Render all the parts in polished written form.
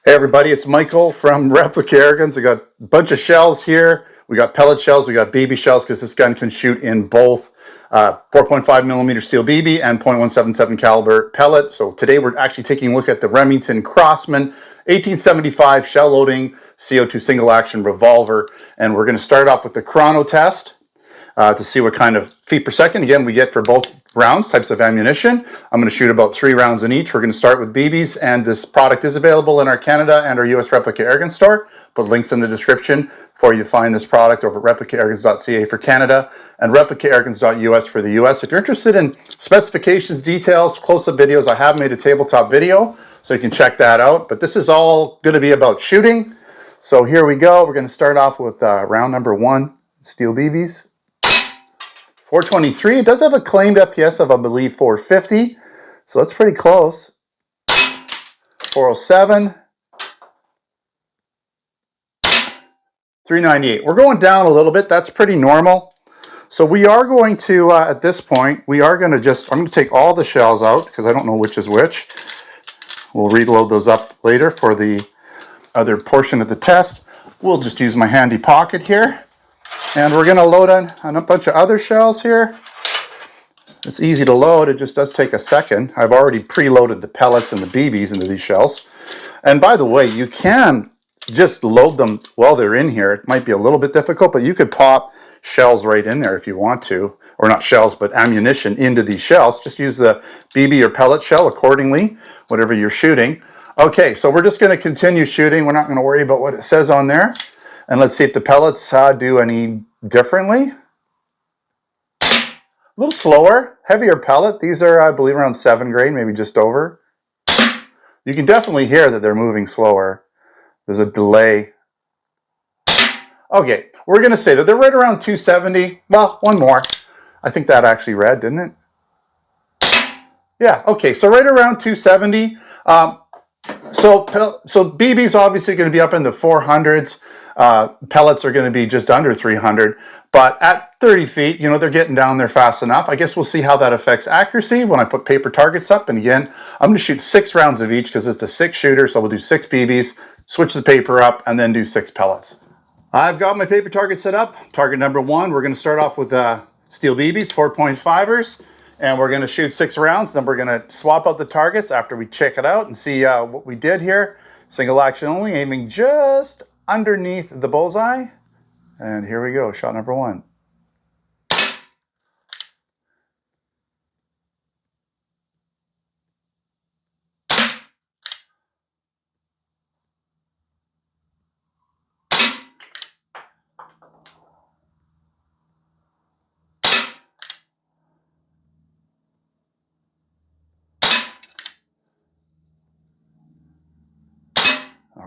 Hey everybody, it's Michael from Replica Airguns. We got a bunch of shells here. We got pellet shells, we got BB shells because this gun can shoot in both 4.5 millimeter steel BB and .177 caliber pellet. So today we're actually taking a look at the Remington Crosman 1875 shell loading CO2 single action revolver. And we're going to start off with the chrono test to see what kind of feet per second, again, we get for both rounds, types of ammunition. I'm going to shoot about 3 rounds in each. We're going to start with BBs, and this product is available in our Canada and our US Replica Airgun store. Put links in the description for you to find this product over at replicairguns.ca for Canada and replicairguns.us for the US. If you're interested in specifications, details, close-up videos, I have made a tabletop video, so you can check that out. But this is all going to be about shooting. So here we go. We're going to start off with round number 1, steel BBs. 423. It does have a claimed FPS of, I believe, 450. So that's pretty close. 407. 398. We're going down a little bit. That's pretty normal. So we are going to, at this point, we are going to I'm going to take all the shells out because I don't know which is which. We'll reload those up later for the other portion of the test. We'll just use my handy pocket here. And we're going to load on a bunch of other shells here. It's easy to load, it just does take a second. I've already preloaded the pellets and the BBs into these shells. And by the way, you can just load them while they're in here. It might be a little bit difficult, but you could pop shells right in there if you want to. Or not shells, but ammunition into these shells. Just use the BB or pellet shell accordingly, whatever you're shooting. Okay, so we're just going to continue shooting. We're not going to worry about what it says on there. And let's see if the pellets do any differently. A little slower, heavier pellet. These are, I believe, around 7 grain, maybe just over. You can definitely hear that they're moving slower. There's a delay. Okay, we're going to say that they're right around 270. Well, one more. I think that actually read, didn't it? Yeah, okay, so right around 270. So BB's obviously going to be up in the 400s. Pellets are going to be just under 300. But at 30 feet, you know, they're getting down there fast enough. I guess we'll see how that affects accuracy when I put paper targets up. And again, I'm going to shoot 6 rounds of each because it's a 6 shooter. So we'll do 6 BBs, switch the paper up, and then do 6 pellets. I've got my paper target set up. Target number 1, we're going to start off with steel BBs, 4.5ers. And we're going to shoot 6 rounds. Then we're going to swap out the targets after we check it out and see what we did here. Single action only, aiming just underneath the bullseye. And here we go, shot number 1.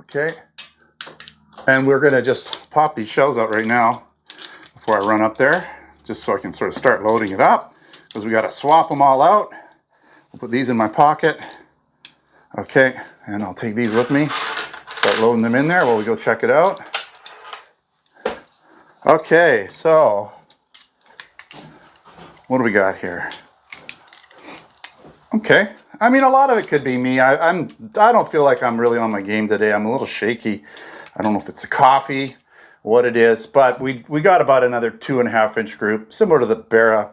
Okay. And we're going to just pop these shells out right now before I run up there, just so I can sort of start loading it up, because we got to swap them all out. I'll put these in my pocket. Okay, and I'll take these with me, start loading them in there while we go check it out. Okay, so what do we got here? Okay, I mean, a lot of it could be me. I don't feel like I'm really on my game today. I'm a little shaky. I don't know if it's the coffee, what it is, but we got about another 2.5-inch group, similar to the Barra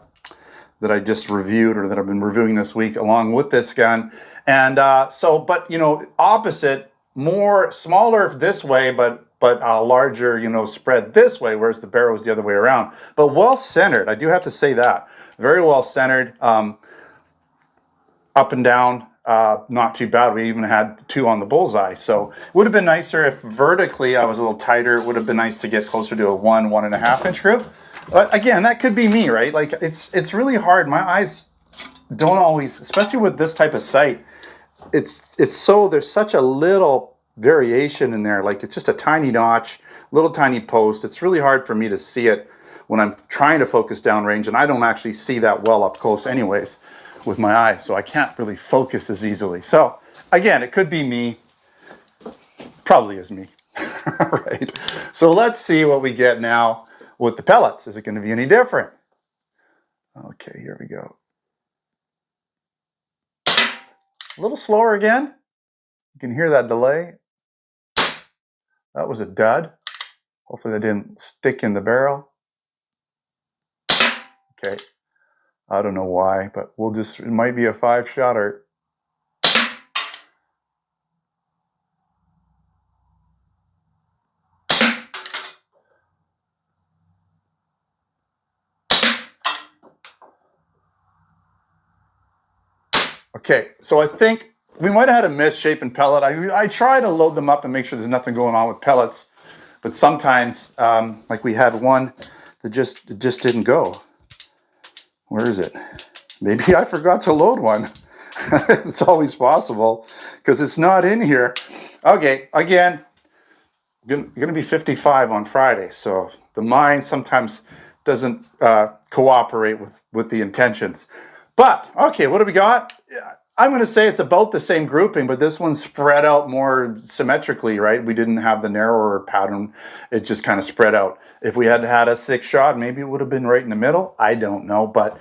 that I just reviewed, or that I've been reviewing this week, along with this gun. And but you know, opposite, smaller this way, but larger, you know, spread this way, whereas the Barra was the other way around. But well centered, I do have to say that. Very well centered, up and down, not too bad. We even had 2 on the bullseye. So it would have been nicer if vertically I was a little tighter. It would have been nice to get closer to a 1.5-inch group. But again, that could be me, right? Like it's really hard. My eyes don't always, especially with this type of sight, there's such a little variation in there. Like it's just a tiny notch, little tiny post. It's really hard for me to see it when I'm trying to focus downrange, and I don't actually see that well up close anyways with my eyes, so I can't really focus as easily. So again, it could be me. Probably is me. Right. So let's see what we get now with the pellets. Is it going to be any different? Okay, here we go. A little slower again. You can hear that delay. That was a dud. Hopefully that didn't stick in the barrel. Okay. I don't know why, but we'll just, it might be a 5-shotter. Okay, so I think we might have had a misshapen pellet. I try to load them up and make sure there's nothing going on with pellets, but sometimes, like we had one that just didn't go. Where is it? Maybe I forgot to load one. It's always possible because it's not in here. Okay, again, going to be 55 on Friday, so the mind sometimes doesn't cooperate with the intentions. But, okay, what do we got? I'm going to say it's about the same grouping, but this one's spread out more symmetrically, right? We didn't have the narrower pattern. It just kind of spread out. If we had had a 6-shot, maybe it would have been right in the middle. I don't know, but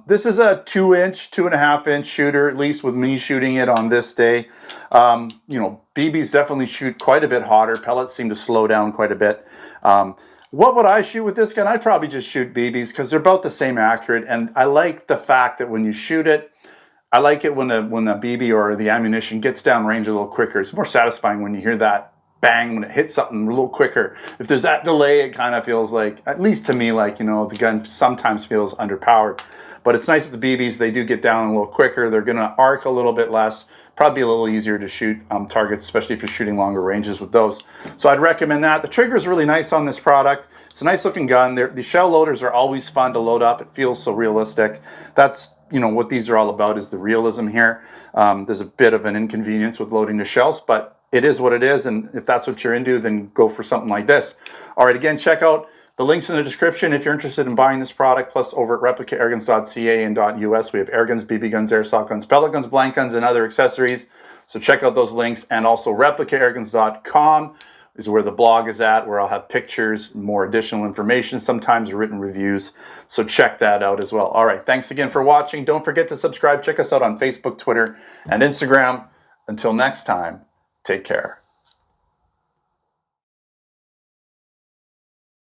this is a 2-inch, 2.5-inch shooter, at least with me shooting it on this day. You know, BBs definitely shoot quite a bit hotter. Pellets seem to slow down quite a bit. What would I shoot with this gun? I'd probably just shoot BBs because they're about the same accurate, and I like the fact that when you shoot it, I like it when the BB or the ammunition gets down range a little quicker. It's more satisfying when you hear that bang when it hits something a little quicker. If there's that delay, it kind of feels like, at least to me, like, you know, the gun sometimes feels underpowered. But it's nice with the BBs, they do get down a little quicker. They're going to arc a little bit less. Probably a little easier to shoot targets, especially if you're shooting longer ranges with those. So I'd recommend that. The trigger is really nice on this product. It's a nice looking gun. The shell loaders are always fun to load up. It feels so realistic. That's, you know, what these are all about, is the realism here. There's a bit of an inconvenience with loading the shells, but it is what it is, and if that's what you're into, then go for something like this. All right, again, check out the links in the description if you're interested in buying this product, plus over at replicaairguns.ca and .us. We have air guns, BB guns, airsoft guns, pellet guns, blank guns, and other accessories. So check out those links, and also replicaairguns.com is where the blog is at, where I'll have pictures, more additional information, sometimes written reviews. So check that out as well. All right, thanks again for watching. Don't forget to subscribe. Check us out on Facebook, Twitter, and Instagram. Until next time, take care.